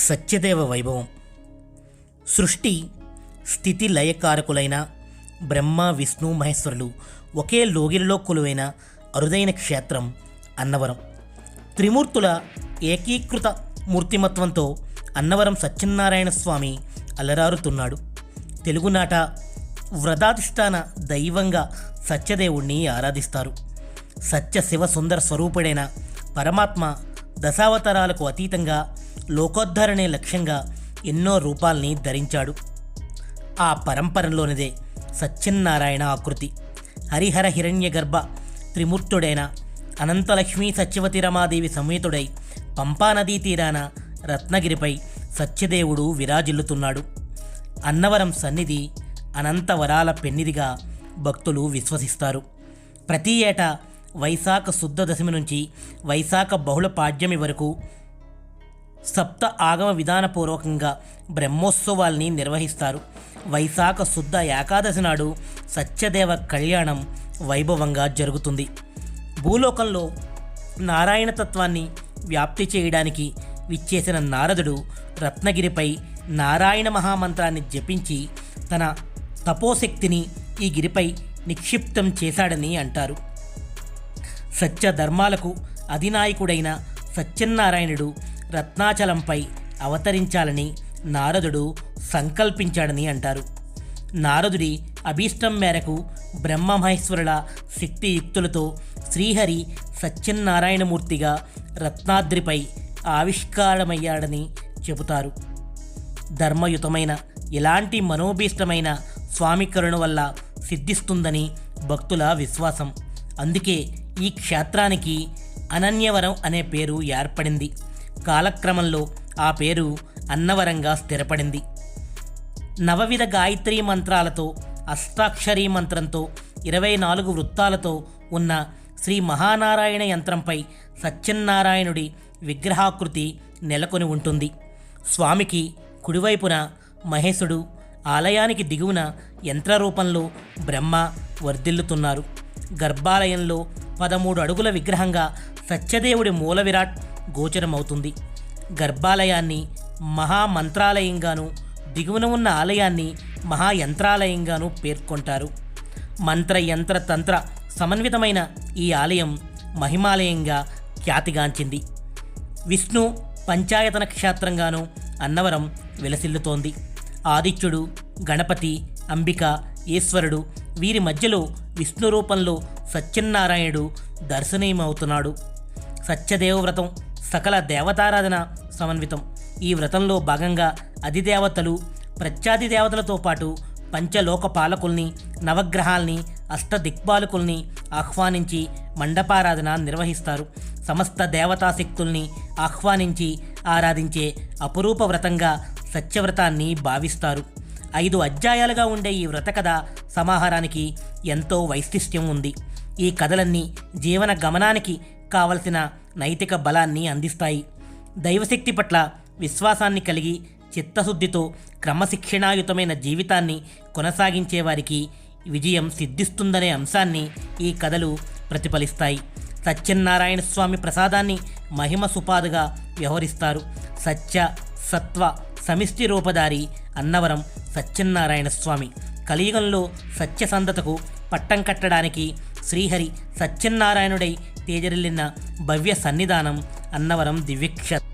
సత్యదేవ వైభవం. సృష్టి స్థితి లయకారకులైన బ్రహ్మ విష్ణు మహేశ్వరులు ఒకే లోగిలిలో కొలువైన అరుదైన క్షేత్రం అన్నవరం. త్రిమూర్తుల ఏకీకృత మూర్తిమత్వంతో అన్నవరం సత్యనారాయణ స్వామి అలరారుతున్నాడు. తెలుగునాట వ్రతాధిష్టాన దైవంగా సత్యదేవుణ్ణి ఆరాధిస్తారు. సత్య శివ సుందర స్వరూపుడైన పరమాత్మ దశావతారాలకు అతీతంగా లోకోద్ధరణే లక్ష్యంగా ఎన్నో రూపాల్ని ధరించాడు. ఆ పరంపరలోనిదే సత్యనారాయణ ఆకృతి. హరిహర హిరణ్య గర్భ త్రిమూర్తుడైన అనంతలక్ష్మీ సత్యవతి రమాదేవి సమేతుడై పంపానదీ తీరాన రత్నగిరిపై సత్యదేవుడు విరాజిల్లుతున్నాడు. అన్నవరం సన్నిధి అనంత వరాల పెన్నిదిగా భక్తులు విశ్వసిస్తారు. ప్రతి ఏటా వైశాఖ శుద్ధ దశమి నుంచి వైశాఖ బహుళ పాడ్యమి వరకు సప్త ఆగమ విధానపూర్వకంగా బ్రహ్మోత్సవాల్ని నిర్వహిస్తారు. వైశాఖ శుద్ధ ఏకాదశి నాడు సత్యదేవ కళ్యాణం వైభవంగా జరుగుతుంది. భూలోకంలో నారాయణ తత్వాన్ని వ్యాప్తి చేయడానికి విచ్చేసిన నారదుడు రత్నగిరిపై నారాయణ మహామంత్రాన్ని జపించి తన తపోశక్తిని ఈ గిరిపై నిక్షిప్తం చేశాడని అంటారు. సత్య ధర్మాలకు అధినాయకుడైన సత్యనారాయణుడు రత్నాచలంపై అవతరించాలని నారదుడు సంకల్పించాడని అంటారు. నారదుడి అభీష్టం మేరకు బ్రహ్మమహేశ్వరుల శక్తియుక్తులతో శ్రీహరి సత్యనారాయణమూర్తిగా రత్నాద్రిపై ఆవిష్కారమయ్యాడని చెబుతారు. ధర్మయుతమైన ఎలాంటి మనోభీష్టమైన స్వామి కరుణ వల్ల సిద్ధిస్తుందని భక్తుల విశ్వాసం. అందుకే ఈ క్షేత్రానికి అనన్యవరం అనే పేరు ఏర్పడింది. కాలక్రమంలో ఆ పేరు అన్నవరంగా స్థిరపడింది. నవవిధ గాయత్రీ మంత్రాలతో అష్టాక్షరీ మంత్రంతో 24 వృత్తాలతో ఉన్న శ్రీ మహానారాయణ యంత్రంపై సత్యనారాయణుడి విగ్రహాకృతి నెలకొని ఉంటుంది. స్వామికి కుడివైపున మహేశుడు, ఆలయానికి దిగువన యంత్రరూపంలో బ్రహ్మ వర్ధిల్లుతున్నారు. గర్భాలయంలో 13 అడుగుల విగ్రహంగా సత్యదేవుడి మూల విరాట్ గోచరమవుతుంది. గర్భాలయాన్ని మహామంత్రాలయంగాను, దిగువన ఉన్న ఆలయాన్ని మహాయంత్రాలయంగాను పేర్కొంటారు. మంత్ర యంత్ర తంత్ర సమన్వితమైన ఈ ఆలయం మహిమాలయంగా ఖ్యాతిగాంచింది. విష్ణు పంచాయతన క్షేత్రంగాను అన్నవరం విలసిల్లుతోంది. ఆదిత్యుడు, గణపతి, అంబిక, ఈశ్వరుడు వీరి మధ్యలో విష్ణు రూపంలో సత్యనారాయణుడు దర్శనీయమవుతున్నాడు. సత్యదేవ వ్రతం సకల దేవతారాధన సమన్వితం. ఈ వ్రతంలో భాగంగా అధిదేవతలు, ప్రత్యాది దేవతలతో పాటు పంచలోక పాలకుల్ని, నవగ్రహాల్ని, అష్టదిక్పాలకుల్ని ఆహ్వానించి మండపారాధన నిర్వహిస్తారు. సమస్త దేవతాశక్తుల్ని ఆహ్వానించి ఆరాధించే అపురూప వ్రతంగా సత్యవ్రతాన్ని భావిస్తారు. 5 అధ్యాయాలుగా ఉండే ఈ వ్రత కథ సమాహారానికి ఎంతో వైశిష్ట్యం ఉంది. ఈ కథలన్నీ జీవన గమనానికి కావలసిన నైతిక బలాన్ని అందిస్తాయి. దైవశక్తి పట్ల విశ్వాసాన్ని కలిగి చిత్తశుద్ధితో క్రమశిక్షణాయుతమైన జీవితాన్ని కొనసాగించే వారికి విజయం సిద్ధిస్తుందనే అంశాన్ని ఈ కథలు ప్రతిఫలిస్తాయి. సత్యనారాయణ స్వామి ప్రసాదాన్ని మహిమ సుపాదుగా వ్యవహరిస్తారు. సత్య సత్వ సమిష్టి రూపధారి అన్నవరం సత్యనారాయణ స్వామి. కలియుగంలో సత్యసంధతకు పట్టం కట్టడానికి శ్రీహరి సత్యనారాయణుడై తేజరిల్లిన భవ్య సన్నిధానం అన్నవరం దివ్యక్షేత్రం.